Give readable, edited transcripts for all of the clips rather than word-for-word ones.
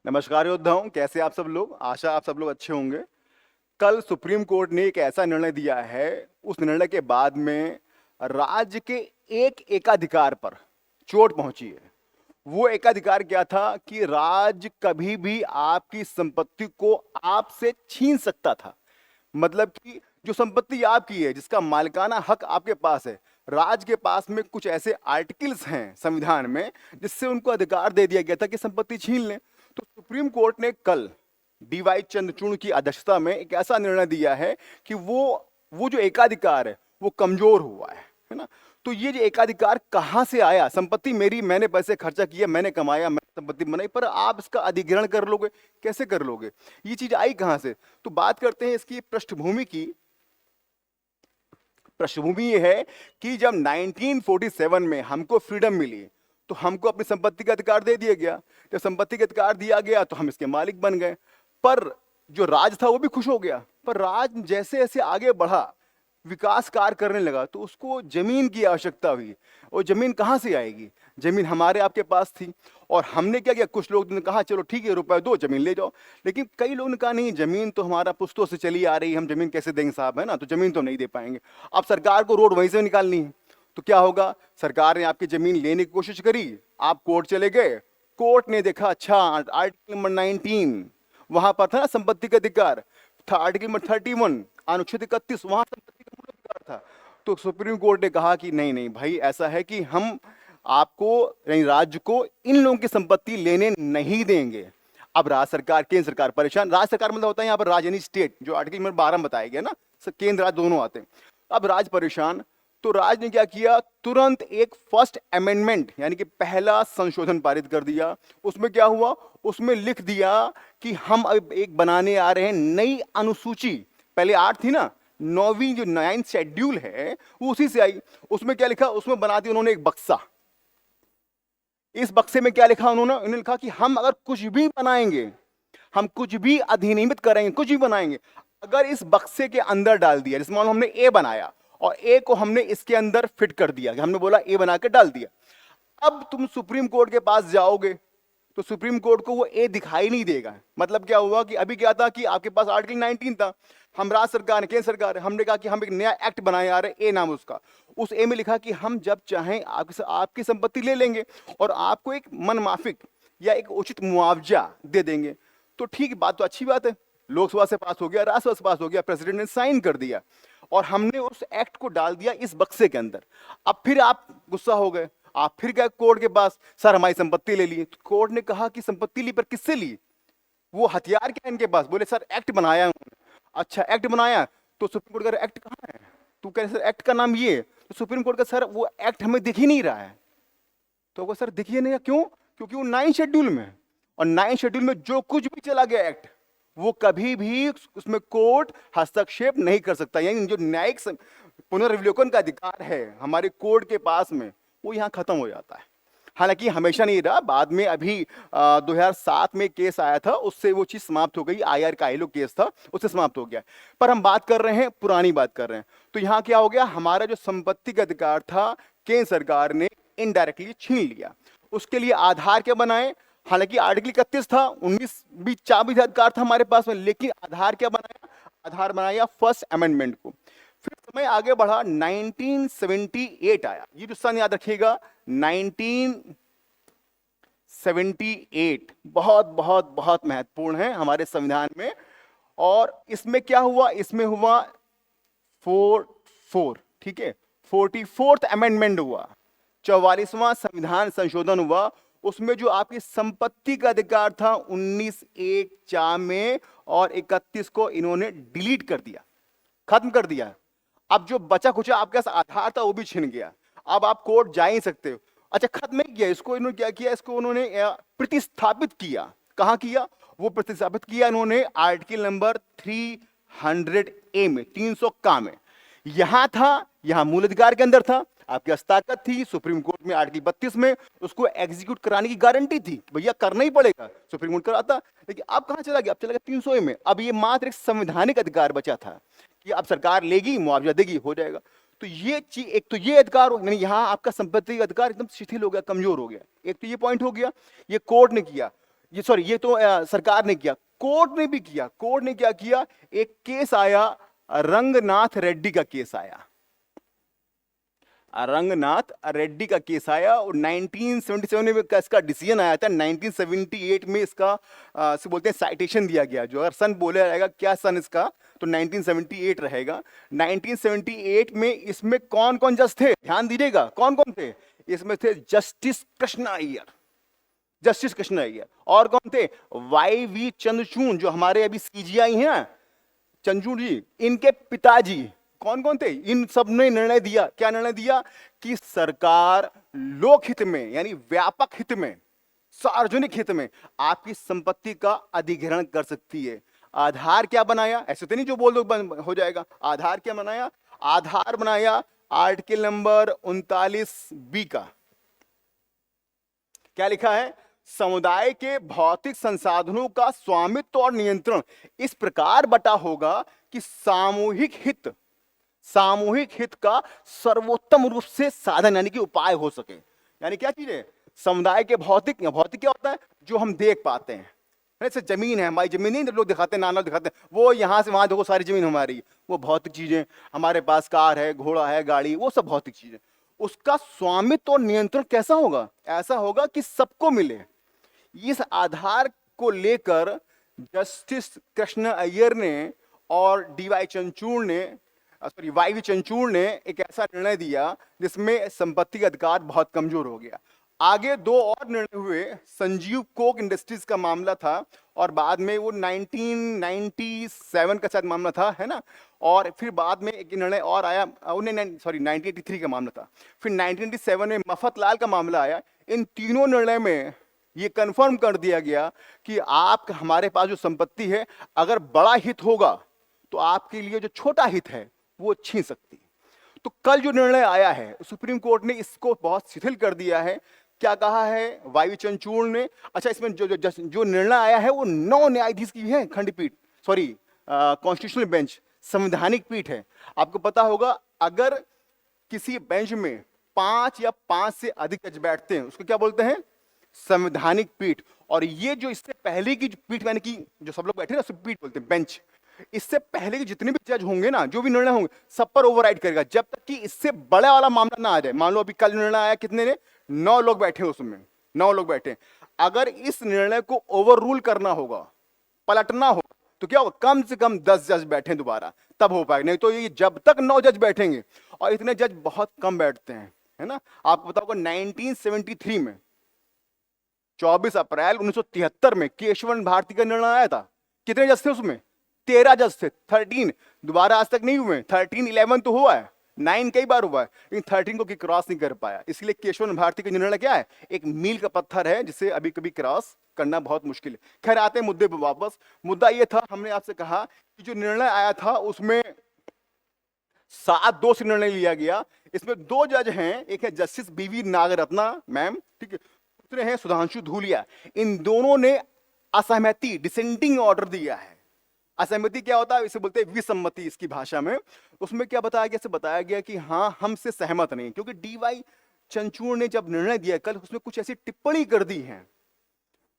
नमस्कार योद्धाओं, कैसे आप सब लोग। आशा आप सब लोग अच्छे होंगे। कल सुप्रीम कोर्ट ने एक ऐसा निर्णय दिया है, उस निर्णय के बाद में राज्य के एक एकाधिकार पर चोट पहुंची है। वो एकाधिकार क्या था कि राज्य कभी भी आपकी संपत्ति को आपसे छीन सकता था। मतलब कि जो संपत्ति आपकी है, जिसका मालिकाना हक आपके पास है, राज्य के पास में कुछ ऐसे आर्टिकल्स हैं संविधान में जिससे उनको अधिकार दे दिया गया था कि संपत्ति छीन लें। तो सुप्रीम कोर्ट ने कल डीवाई चंद्रचूड़ की अध्यक्षता में एक ऐसा निर्णय दिया है कि वो जो एकाधिकार है वो कमजोर हुआ है ना। तो ये जो एकाधिकार कहाँ से आया? संपत्ति मेरी, मैंने पैसे खर्चा किया, मैंने कमाया, मैंने संपत्ति बनाई, पर आप इसका अधिग्रहण कर लोगे, कैसे कर लोगे? ये चीज आई कहाँ से? तो बात करते हैं इसकी पृष्ठभूमि की। पृष्ठभूमि ये है कि जब 1947 में हमको फ्रीडम मिली तो हमको अपनी संपत्ति का अधिकार दे दिया गया। जब संपत्ति का अधिकार दिया गया तो हम इसके मालिक बन गए। पर जो राज था वो भी खुश हो गया। पर राज जैसे जैसे आगे बढ़ा, विकास कार्य करने लगा, तो उसको जमीन की आवश्यकता हुई। और जमीन कहाँ से आएगी? जमीन हमारे आपके पास थी। और हमने क्या किया, कुछ लोग ने कहा चलो ठीक है, रुपए दो, जमीन ले जाओ। लेकिन कई लोगों ने कहा नहीं, जमीन तो हमारा पुश्तों से चली आ रही है, हम जमीन कैसे देंगे साहब, है ना, तो जमीन तो नहीं दे पाएंगे। अब सरकार को रोड वहीं से निकालनी है, तो क्या होगा? सरकार ने आपकी जमीन लेने की कोशिश करी, आप कोर्ट चले गए। कोर्ट ने देखा अच्छा आर्टिकल नंबर 19 वहां पर था ना संपत्ति का अधिकार था, आर्टिकल नंबर 31 अनुच्छेद 31 वहां संपत्ति का मूल अधिकार था। तो सुप्रीम कोर्ट ने कहा कि नहीं नहीं भाई, ऐसा है कि हम आपको यानी राज्य को इन लोगों की संपत्ति लेने नहीं देंगे। अब राज्य सरकार, केंद्र सरकार परेशान। राज्य सरकार मतलब होता है यहाँ पर राज्य यानी स्टेट, जो आर्टिकल नंबर 12 में बताया गया ना, केंद्र राज्य दोनों आते हैं। अब राज्य परेशान, तो राज्य ने क्या किया, तुरंत एक फर्स्ट अमेंडमेंट यानी कि पहला संशोधन पारित कर दिया। उसमें क्या हुआ, उसमें लिख दिया कि हम अब एक बनाने आ रहे हैं नई अनुसूची। पहले 8 थी ना, 9वीं जो 9th शेड्यूल है वो उसी से आई। उसमें क्या लिखा, उसमें बना दिया उन्होंने एक बक्सा। इस बक्से में क्या लिखा उन्होंने लिखा कि हम अगर कुछ भी बनाएंगे, हम कुछ भी अधिनियमित करेंगे, कुछ भी बनाएंगे, अगर इस बक्से के अंदर डाल दिया, जैसे मान लो हमने ए बनाया और ए को हमने इसके अंदर फिट कर दिया, हमने बोला ए बना के डाल दिया। अब तुम सुप्रीम कोर्ट के पास जाओगे तो सुप्रीम कोर्ट को वो ए दिखाई नहीं देगा। मतलब क्या हुआ कि अभी क्या था कि आपके पास आर्टिकल 19 था, हम राज्य सरकार है, केंद्र सरकार है, हमने कहा कि हम एक नया एक्ट बनाए आ रहे हैं, ए नाम उसका। उस ए में लिखा कि हम जब चाहें आपकी संपत्ति ले लेंगे और आपको एक मनमाफिक या एक उचित मुआवजा दे देंगे। तो ठीक, बात तो अच्छी बात है, लोकसभा से पास हो गया, राज्यसभा से पास हो गया, प्रेसिडेंट ने साइन कर दिया और हमने उस एक्ट को डाल दिया इस बक्से के अंदर। अब फिर आप गुस्सा हो गए, आप फिर गए कोर्ट के पास, सर हमारी संपत्ति ले ली। तो कोर्ट ने कहा कि संपत्ति ली, पर किससे ली? वो हथियार क्या है इनके पास? बोले सर एक्ट बनाया उन्होंने। अच्छा एक्ट बनाया, तो सुप्रीम कोर्ट का एक्ट कहाँ है? तू कह रहे सर एक्ट का नाम ये। तो सुप्रीम कोर्ट का सर वो एक्ट हमें दिख ही नहीं रहा है। तो वो सर दिख ही नहीं रहा, क्यों? क्योंकि वो 9 शेड्यूल में, और 9 शेड्यूल में जो कुछ भी चला गया एक्ट, वो कभी भी उसमें कोर्ट हस्तक्षेप नहीं कर सकता। यानी जो न्यायिक पुनर्विलोकन का अधिकार है हमारे कोर्ट के पास में, वो यहाँ खत्म हो जाता है। हालांकि हमेशा नहीं रहा, बाद में अभी 2007 में केस आया था, उससे वो चीज समाप्त हो गई। आईआर का आईलो केस था, उससे समाप्त हो गया। पर हम बात कर रहे हैं, पुरानी बात कर रहे हैं। तो यहाँ क्या हो गया, हमारा जो संपत्ति का अधिकार था केंद्र सरकार ने इनडायरेक्टली छीन लिया। उसके लिए आधार क्या बनाए? हालांकि आर्टिकल 31 था, 19 भी 24 अधिकार था हमारे पास में, लेकिन आधार क्या बनाया? आधार बनाया फर्स्ट अमेंडमेंट को। फिर समय आगे बढ़ा, 1978 आया। ये जो सन याद रखिएगा, 1978 बहुत बहुत बहुत महत्वपूर्ण है हमारे संविधान में। और इसमें क्या हुआ? इसमें हुआ 44, ठीक है, 44th अमेंडमेंट हुआ, 44वां संविधान संशोधन हुआ। उसमें जो आपकी संपत्ति का अधिकार था 19(1)(4) में और 31 को इन्होंने डिलीट कर दिया, खत्म कर दिया। अब जो बचा कुचा आपके पास आधार था वो भी छिन गया। अब आप कोर्ट जा ही सकते हो। अच्छा, खत्म नहीं किया इसको, इन्होंने क्या किया, इसको उन्होंने प्रतिस्थापित किया। कहां किया? वो प्रतिस्थापित किया इन्होंने आर्टिकल नंबर 300A में, 300 का में। यहां था, यहां मूल अधिकार के अंदर था, आपकी हस्ताक्षर थी। सुप्रीम कोर्ट में आर्टिकल 32 में उसको एग्जीक्यूट कराने की गारंटी थी, भैया करना ही पड़ेगा, सुप्रीम कोर्ट कराता। लेकिन अब कहां चला गया? अब चला गया 300A में। अब ये मात्र एक संवैधानिक अधिकार बचा था कि अब सरकार लेगी, मुआवजा देगी, हो जाएगा। तो ये चीज, एक तो ये अधिकार, यानी यहाँ आपका संपत्ति का अधिकार एकदम शिथिल हो गया, कमजोर हो गया। एक तो ये पॉइंट हो गया, ये कोर्ट ने किया। ये तो सरकार ने किया, कोर्ट ने भी किया। कोर्ट ने क्या किया, एक केस आया, रंगनाथ रेड्डी का केस आया, रंगनाथ रेड्डी का केस आया, और 1977 में इसका डिसीजन आया था। 1978 में इसका से बोलते हैं साइटेशन दिया गया। जो अगर सन बोला जाएगा क्या सन इसका, तो 1978 रहेगा। 1978 में इसमें कौन कौन जज थे, ध्यान दीजिएगा, कौन कौन थे इसमें? थे जस्टिस कृष्ण अय्यर, जस्टिस कृष्ण अय्यर। और कौन थे? वाई वी चंद्रचूड़, जो हमारे अभी सीजीआई हैं ना, चंद्रचूड़ जी, इनके पिताजी। कौन कौन थे? इन सब ने निर्णय दिया। क्या निर्णय दिया? कि सरकार लोकहित में, यानी व्यापक हित में, सार्वजनिक हित में आपकी संपत्ति का अधिग्रहण कर सकती है। आधार क्या बनाया? ऐसे तो नहीं जो बोल दो हो जाएगा। आधार क्या बनाया? आधार बनाया आर्टिकल नंबर 39B का। क्या लिखा है? समुदाय के भौतिक संसाधनों का स्वामित्व और नियंत्रण इस प्रकार बटा होगा कि सामूहिक हित का सर्वोत्तम रूप से साधन, यानी कि उपाय हो सके। यानी क्या चीज है? समुदाय के भौतिक क्या होता है? जो हम देख पाते हैं। जैसे जमीन है, हमारी जमीन नहीं लोग दिखाते हैं, नाना दिखाते हैं, वो यहां से वहां देखो सारी जमीन हमारी, वो भौतिक चीजें। हमारे पास कार है, घोड़ा है, गाड़ी, वो सब भौतिक चीजें। उसका स्वामित्व और नियंत्रण कैसा होगा? ऐसा होगा कि सबको मिले। इस आधार को लेकर जस्टिस कृष्ण अय्यर ने और वाई वी चंद्रचूड़ ने एक ऐसा निर्णय दिया जिसमें संपत्ति का अधिकार बहुत कमजोर हो गया। आगे दो और निर्णय हुए। संजीव कोक इंडस्ट्रीज का मामला था, और बाद में वो 1997 का शायद मामला था, है ना। और फिर बाद में एक निर्णय और आया, 1983 का मामला था। फिर 1997 में मफतलाल का मामला आया। इन तीनों निर्णय में ये कंफर्म कर दिया गया कि आप, हमारे पास जो संपत्ति है, अगर बड़ा हित होगा तो आपके लिए जो छोटा हित है वो छीन सकती है। तो कल जो निर्णय आया है, सुप्रीम कोर्ट ने इसको बहुत शिथिल कर दिया है। क्या कहा है वाई वी चंद्रचूड़ ने? अच्छा, इसमें जो निर्णय आया है वो 9 न्यायाधीश की है खंडपीठ, कॉन्स्टिट्यूशनल बेंच, संवैधानिक पीठ है। आपको पता होगा, अगर किसी बेंच में 5 या 5 से अधिक जज बैठते हैं उसको क्या बोलते हैं? संवैधानिक पीठ। और ये जो इससे पहले की पीठ, यानी कि जो सब लोग बैठे ना, सब पीठ बोलते हैं, बेंच। इससे पहले के जितने भी जज होंगे ना, जो भी निर्णय होंगे, सब पर ओवरराइड करेगा, जब तक कि इससे बड़ा वाला मामला ना आ जाए। मान लो अभी कल निर्णय आया, कितने ने? 9 लोग बैठे, उसमें 9 लोग बैठे। अगर इस निर्णय को ओवर रूल करना होगा, पलटना हो, तो क्या होगा? कम से कम 10 जज बैठे दोबारा, तब हो पाएगा। नहीं तो ये जब तक 9 जज बैठेंगे, और इतने जज बहुत कम बैठते हैं, है ना। आपको पता होगा 1973 में 24 अप्रैल 1973 में केशवन भारती का निर्णय आया था। कितने जज थे उसमें? 13 जज थे। 13 दोबारा आज तक नहीं हुए। 13, 11 तो हुआ है, 9 कई बार हुआ है, लेकिन 13 को क्रॉस नहीं कर पाया। इसलिए केशवन भारती का निर्णय क्या है? एक मील का पत्थर है जिसे अभी कभी क्रॉस करना बहुत मुश्किल है। खैर, आते हैं मुद्दे पर वापस। मुद्दा ये था, हमने आपसे कहा कि जो निर्णय आया था उसमें 7-2 से निर्णय लिया गया। इसमें 2 जज हैं, एक है जस्टिस बीवी नागरत्ना मैम, ठीक है, दूसरे हैं सुधांशु धूलिया। इन दोनों ने असहमति, डिसेंटिंग ऑर्डर दिया है। असहमति क्या होता है? इसे बोलते हैं विसम्मति इसकी भाषा में। उसमें क्या बताया गया? बताया गया कि हाँ, हमसे सहमत नहीं, क्योंकि वाई चंद्रचूड़ ने जब निर्णय दिया कल, उसमें कुछ ऐसी टिप्पणी कर दी है।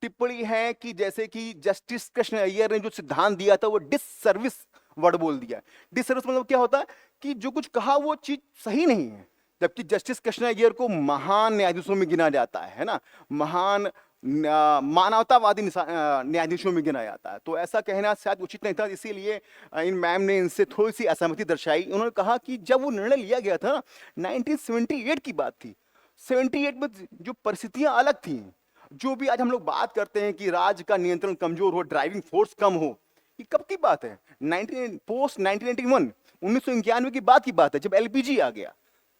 टिप्पणी है कि जैसे कि जस्टिस कृष्ण अय्यर ने जो सिद्धांत दिया था वो डिससर्विस वर्ड बोल दिया। डिससर्विस मतलब क्या होता है? कि जो कुछ कहा वो चीज सही नहीं है। जबकि जस्टिस कृष्ण अय्यर को महान न्यायाधीशों में गिना जाता है ना, महान मानवतावादी न्यायाधीशों में गिना जाता है। तो ऐसा कहना शायद उचित नहीं था, इसीलिए इन मैम ने इनसे थोड़ी सी असहमति दर्शाई। उन्होंने कहा कि जब वो निर्णय लिया गया था ना, 1978 की बात थी। 78 में जो परिस्थितियां अलग थी। जो भी आज हम लोग बात करते हैं कि राज्य का नियंत्रण कमजोर हो, ड्राइविंग फोर्स कम हो, ये कब की बात है? पोस्ट 1991, 1991 की बात है, जब एलपीजी आ गया।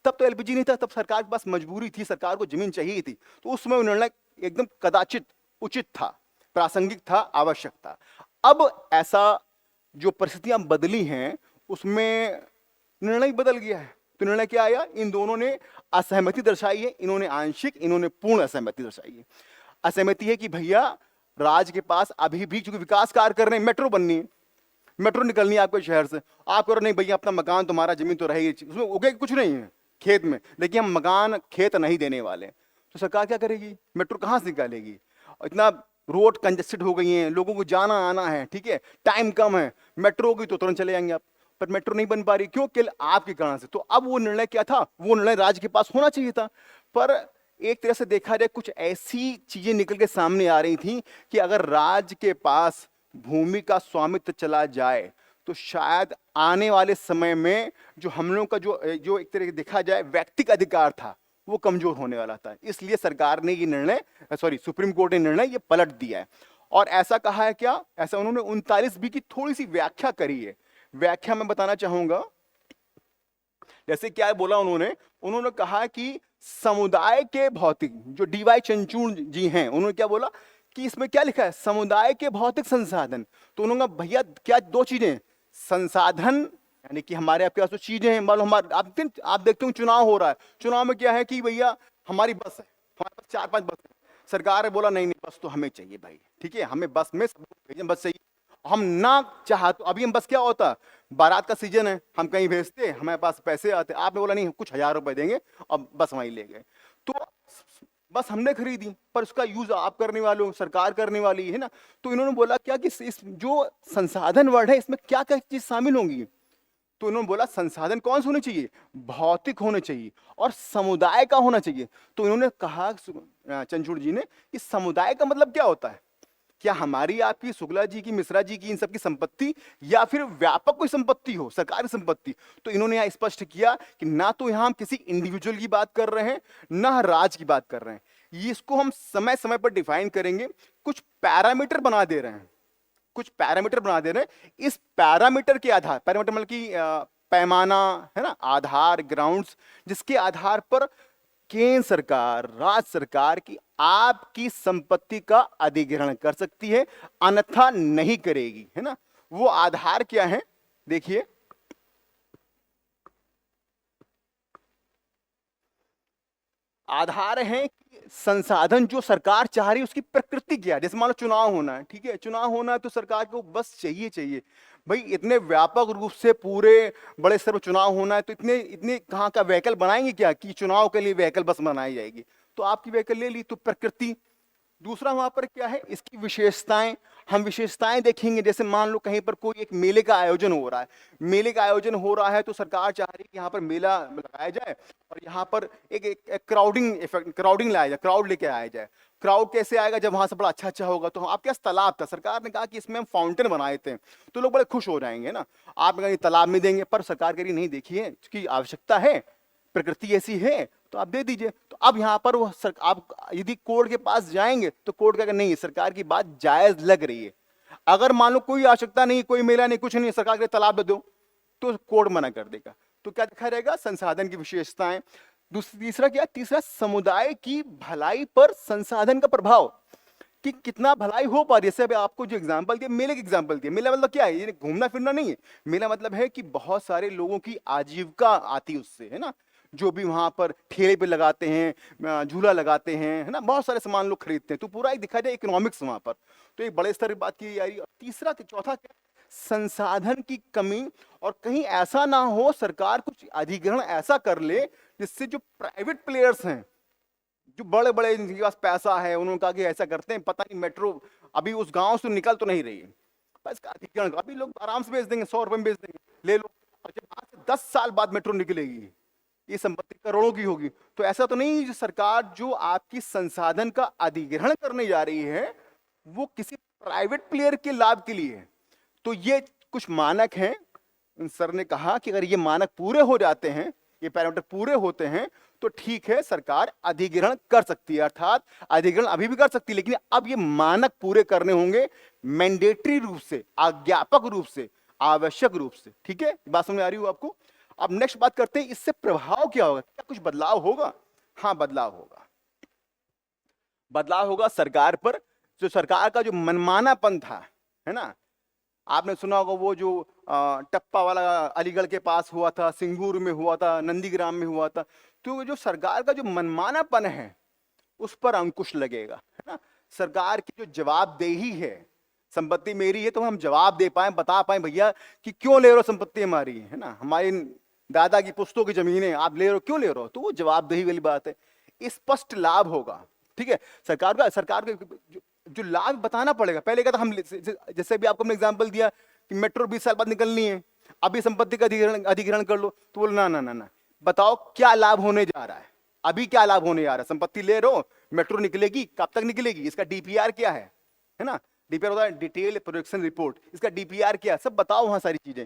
तब तो एलपीजी नहीं था, तब सरकार के पास मजबूरी थी, सरकार को जमीन चाहिए थी, तो उस समय निर्णय एकदम कदाचित उचित था, प्रासंगिक था, आवश्यक था। अब ऐसा जो परिस्थितियां बदली हैं उसमें निर्णय बदल गया है। तो निर्णय क्या आया? इन दोनों ने असहमति दर्शाई है, इन्होंने आंशिक, इन्होंने पूर्ण असहमति दर्शाई है। असहमति है कि भैया, राज्य के पास अभी भी चूंकि विकास कार्य कर रहे हैं, मेट्रो बननी है, मेट्रो निकलनी है आपके शहर से, आप करो नहीं भैया, अपना मकान तुम्हारा, जमीन तो रहेगी, उसमें उगे कुछ नहीं है खेत में, लेकिन हम मकान खेत नहीं देने वाले। तो सरकार क्या करेगी? मेट्रो कहां से निकालेगी? इतना रोड कंजेस्टेड हो गई हैं, लोगों को जाना आना है, ठीक है, टाइम कम है, मेट्रो होगी तो तुरंत चले जाएंगे आप, पर मेट्रो नहीं बन पा रही, क्यों? केवल आपके कारण से। तो अब वो निर्णय क्या था? वो निर्णय राज्य के पास होना चाहिए था। पर एक तरह से देखा जाए, कुछ ऐसी चीजें निकल के सामने आ रही थी कि अगर राज्य के पास भूमि का स्वामित्व चला जाए तो शायद आने वाले समय में जो हम लोगों का जो जो एक तरह से देखा जाए व्यक्तिगत अधिकार था, वो कमजोर होने वाला था। इसलिए सरकार ने ये निर्णय, सॉरी, सुप्रीम कोर्ट ने निर्णय ये पलट दिया है। और ऐसा कहा है क्या? ऐसा उन्होंने 39 बी की थोड़ी सी व्याख्या करी है। व्याख्या मैं बताना चाहूंगा। जैसे क्या बोला उन्होंने? उन्होंने कहा कि समुदाय के भौतिक, जो डीवाई चंद्रचूड़ जी हैं, उन्होंने क्या बोला कि इसमें क्या लिखा है? समुदाय के भौतिक संसाधन। तो उन्होंने कहा भैया क्या दो चीजें, संसाधन यानी कि हमारे आपके पास जो चीजें हैं, मान लो हमारे आप देखते हो चुनाव हो रहा है, चुनाव में क्या है कि भैया हमारी बस है, हमारे पास 4-5 बस है, सरकार ने बोला नहीं नहीं बस तो हमें चाहिए भाई, ठीक है, हमें बस में सब लोग भेजें, बस चाहिए। हम ना चाह तो अभी हम बस क्या होता, बारात का सीजन है, हम कहीं भेजते, हमारे पास पैसे आते, आपने बोला नहीं कुछ 1000 रुपए देंगे, अब बस वहीं ले गए। तो बस हमने खरीदी, पर उसका यूज आप करने वाले हो, सरकार करने वाली है ना। तो इन्होंने बोला क्या कि इस जो संसाधन वर्ड है इसमें क्या क्या चीज शामिल होंगी? तो इन्होंने बोला संसाधन कौन से होने चाहिए? भौतिक होने चाहिए और समुदाय का होना चाहिए। तो इन्होंने कहा चंद्रचूड़ जी ने कि समुदाय का मतलब क्या होता है? क्या हमारी आपकी शुक्ला जी की, मिश्रा जी की, इन सबकी संपत्ति, या फिर व्यापक कोई संपत्ति हो, सरकारी संपत्ति? तो इन्होंने यहां स्पष्ट किया कि ना तो यहां हम किसी इंडिविजुअल की बात कर रहे हैं, ना राज्य की बात कर रहे हैं। ये इसको हम समय समय पर डिफाइन करेंगे, कुछ पैरामीटर बना दे रहे हैं, कुछ पैरामीटर बना दे रहे हैं। इस पैरामीटर के आधार, पैरामीटर मतलब कि पैमाना है ना, आधार, ग्राउंड्स, जिसके आधार पर केंद्र सरकार, राज्य सरकार की आपकी संपत्ति का अधिग्रहण कर सकती है, अन्यथा नहीं करेगी, है ना। वो आधार क्या है? देखिए, आधार है कि संसाधन जो सरकार चाह रही है उसकी प्रकृति क्या है। जैसे मान लो चुनाव होना है, ठीक है, चुनाव होना है तो सरकार को बस चाहिए चाहिए भाई, इतने व्यापक रूप से पूरे बड़े स्तर पर चुनाव होना है तो इतने इतने कहाँ का व्हीकल बनाएंगे क्या कि चुनाव के लिए व्हीकल बस बनाई जाएगी? तो आपकी व्हीकल ले ली, तो प्रकृति। दूसरा वहां पर क्या है, इसकी विशेषताएं। हम विशेषताएं देखेंगे, जैसे मान लो कहीं पर कोई एक मेले का आयोजन हो रहा है, मेले का आयोजन हो रहा है तो सरकार चाह रही है कि यहाँ पर मेला लगाया जाए और यहाँ पर एक क्राउडिंग इफेक्ट, क्राउडिंग लाया जाए, क्राउड लेके आया जाए। क्राउड कैसे आएगा? जब वहां से बड़ा अच्छा अच्छा होगा। तो आपके पास तालाब था, सरकार ने कहा कि इसमें हम फाउंटेन बनाए थे, तो लोग बड़े खुश हो जाएंगे ना। आप कहीं तालाब में देंगे, पर सरकार कह रही नहीं, देखिए उसकी आवश्यकता है, प्रकृति ऐसी है, तो आप दे दीजिए। तो अब यहाँ पर वो आप यदि कोर्ट के पास जाएंगे तो कोर्ट कहेगा नहीं, सरकार की बात जायज लग रही है। अगर मान लो कोई आवश्यकता नहीं, कोई मेला नहीं, कुछ नहीं, सरकार के तालाब दे दो, तो कोर्ट मना कर देगा। तो क्या दिखा रहेगा? संसाधन की विशेषताएं। तीसरा क्या? तीसरा समुदाय की भलाई पर संसाधन का प्रभाव, कि कितना भलाई हो पा रही है। जैसे अभी आपको जो एग्जांपल दिया, मेले की एग्जांपल दिया, मेला मतलब क्या है? ये घूमना फिरना नहीं है। मेला मतलब है कि बहुत सारे लोगों की आजीविका आती है उससे, है ना। जो भी वहां पर ठेले पे लगाते हैं, झूला लगाते हैं, है ना, बहुत सारे सामान लोग खरीदते हैं। तो पूरा एक दिखा जाए इकोनॉमिक्स वहां पर, तो एक बड़े स्तर की बात की जा रही है। तीसरा चौथा क्या? संसाधन की कमी, और कहीं ऐसा ना हो सरकार कुछ अधिग्रहण ऐसा कर ले जिससे जो प्राइवेट प्लेयर्स हैं, जो बड़े बड़े जिनके पास पैसा है, उन्होंने कहा कि ऐसा करते हैं, पता नहीं मेट्रो अभी उस गांव से निकल तो नहीं रही है, बस का अधिग्रहण अभी लोग आराम से बेच देंगे, 100 रुपए में बेच देंगे, ले लो। और जब आज से 10 साल बाद मेट्रो निकलेगी, ये संपत्ति करोड़ों की होगी। तो ऐसा तो नहीं जो सरकार जो आपकी संसाधन का अधिग्रहण करने जा रही है वो किसी प्राइवेट प्लेयर के लाभ के लिए है। तो ये कुछ मानक हैं। सर ने कहा कि अगर ये मानक पूरे हो जाते हैं, ये पैरामीटर पूरे होते हैं, तो ठीक है, सरकार अधिग्रहण कर सकती है। अर्थात अधिग्रहण अभी भी कर सकती है, लेकिन अब ये मानक पूरे करने होंगे, मैंडेटरी रूप से, आज्ञापक रूप से, आवश्यक रूप से। ठीक है, बात समझ आ रही हो आपको? अब नेक्स्ट बात करते हैं, इससे प्रभाव क्या होगा? क्या कुछ बदलाव होगा? हाँ, बदलाव होगा। बदलाव होगा सरकार पर। जो सरकार का जो मनमानापन था, है ना, आपने सुना होगा वो जो टप्पा वाला अलीगढ़ के पास हुआ था, सिंगूर में हुआ था, नंदीग्राम में हुआ था। तो जो सरकार का जो मनमानापन है उस पर अंकुश लगेगा, है ना। सरकार की जो जवाबदेही है, संपत्ति मेरी है तो हम जवाब दे पाए, बता पाए भैया कि क्यों ले रहे हो संपत्ति हमारी, है ना, हमारी दादा की पुश्तों की जमीन है, आप ले रहे हो, क्यों ले रहे हो? तो वो जवाबदेही वाली बात है, स्पष्ट लाभ होगा। ठीक है, सरकार का जो लाभ बताना पड़ेगा। पहले क्या था, हम जैसे अभी आपको हमने एग्जांपल दिया कि मेट्रो 20 साल बाद निकलनी है, अभी संपत्ति का अधिग्रहण कर लो, तो बोलो ना ना ना ना, बताओ क्या लाभ होने जा रहा है, अभी क्या लाभ होने जा रहा है। संपत्ति ले रहे हो, मेट्रो निकलेगी, कब तक निकलेगी, इसका डीपीआर क्या है ना, डीपीआर होता है डिटेल प्रोजेक्शन रिपोर्ट, इसका डीपीआर क्या है, सब बताओ वहां सारी चीजें।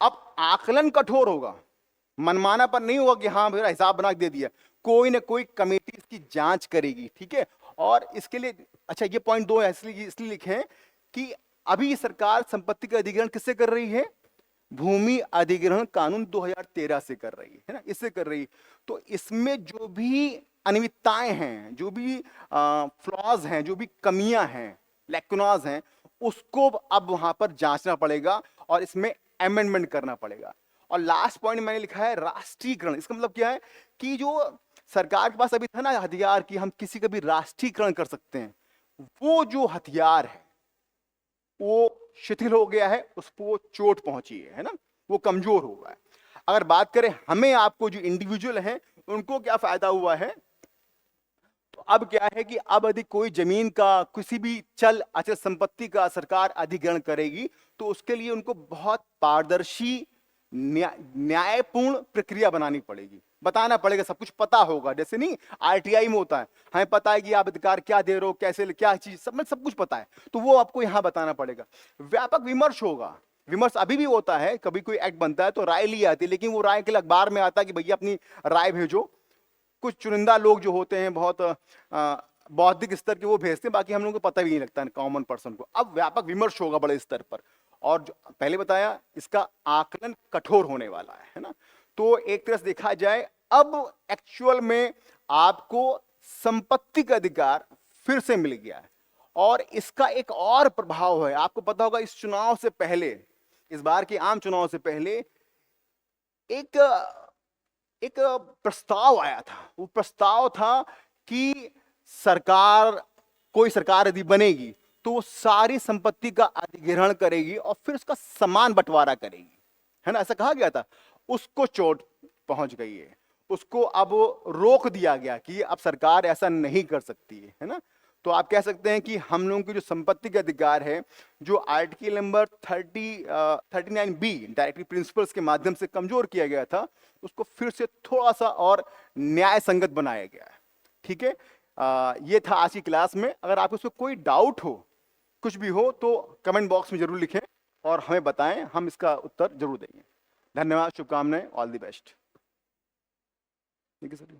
अब आकलन कठोर होगा, मनमाना पर नहीं होगा कि हाँ मेरा हिसाब बना के दे दिया, कोई ना कोई कमेटी इसकी जांच करेगी, ठीक है। और इसके लिए अच्छा ये पॉइंट 2 है, इसलिए लिखे कि अभी सरकार संपत्ति का अधिग्रहण किससे कर रही है, भूमि अधिग्रहण कानून 2013 से कर रही है ना, इससे कर रही है। तो इसमें जो भी अनियमितताएं हैं, जो भी फ्लॉज हैं, जो भी कमियां हैं, लैकुनाज हैं, उसको अब वहां पर जांचना पड़ेगा और इसमें अमेंडमेंट करना पड़ेगा। और लास्ट पॉइंट मैंने लिखा है राष्ट्रीयकरण। इसका मतलब क्या है कि जो सरकार के पास अभी था ना हथियार कि हम किसी का भी राष्ट्रीयकरण कर सकते हैं, वो जो हथियार है वो शिथिल हो गया है, उसको चोट पहुंची है ना, वो कमजोर हो गया है। अगर बात करें हमें आपको जो इंडिविजुअल हैं उनको क्या फायदा हुआ है, तो अब क्या है कि अब यदि कोई जमीन का किसी भी चल अचल संपत्ति का सरकार अधिग्रहण करेगी तो उसके लिए उनको बहुत पारदर्शी न्यायपूर्ण प्रक्रिया बनानी पड़ेगी, बताना पड़ेगा, सब कुछ पता होगा। जैसे नहीं आरटीआई में होता है, हमें पता है कि आप अधिकार क्या दे रहे हो, कैसे क्या चीज, सब कुछ पता है, तो वो आपको यहां बताना पड़ेगा। व्यापक विमर्श होगा, विमर्श अभी भी होता है, कभी कोई एक्ट बनता है तो राय ली आती है, लेकिन वो राय के लिए अखबार में आता है कि भैया अपनी राय भेजो। कुछ चुनिंदा लोग जो होते हैं बहुत बौद्धिक स्तर के, वो भेजते हैं, बाकी हम लोगों को पता भी नहीं लगता है कॉमन पर्सन को। अब व्यापक विमर्श होगा बड़े स्तर पर, और जो पहले बताया इसका आकलन कठोर होने वाला है ना। तो एक तरह से देखा जाए अब एक्चुअल में आपको संपत्ति का अधिकार फिर से मिल गया है। और इसका एक और प्रभाव है, आपको पता होगा इस चुनाव से पहले, इस बार के आम चुनाव से पहले एक प्रस्ताव आया था। वो प्रस्ताव था कि सरकार, कोई सरकार यदि बनेगी तो वो सारी संपत्ति का अधिग्रहण करेगी और फिर उसका समान बंटवारा करेगी, है ना, ऐसा कहा गया था। उसको चोट पहुंच गई है, उसको अब रोक दिया गया कि अब सरकार ऐसा नहीं कर सकती है ना। तो आप कह सकते हैं कि हम लोगों की जो संपत्ति का अधिकार है, जो article number 39B directive principles के माध्यम से कमजोर किया गया था, उसको फिर से थोड़ा सा और न्याय संगत बनाया गया है, ठीक है। ये था आज की क्लास में। अगर आपको इसमें कोई डाउट हो, कुछ भी हो, तो कमेंट बॉक्स में जरूर लिखें और हमें बताएं, हम इसका उत्तर जरूर देंगे। धन्यवाद, शुभकामनाएं, ऑल द बेस्ट। ठीक है सर।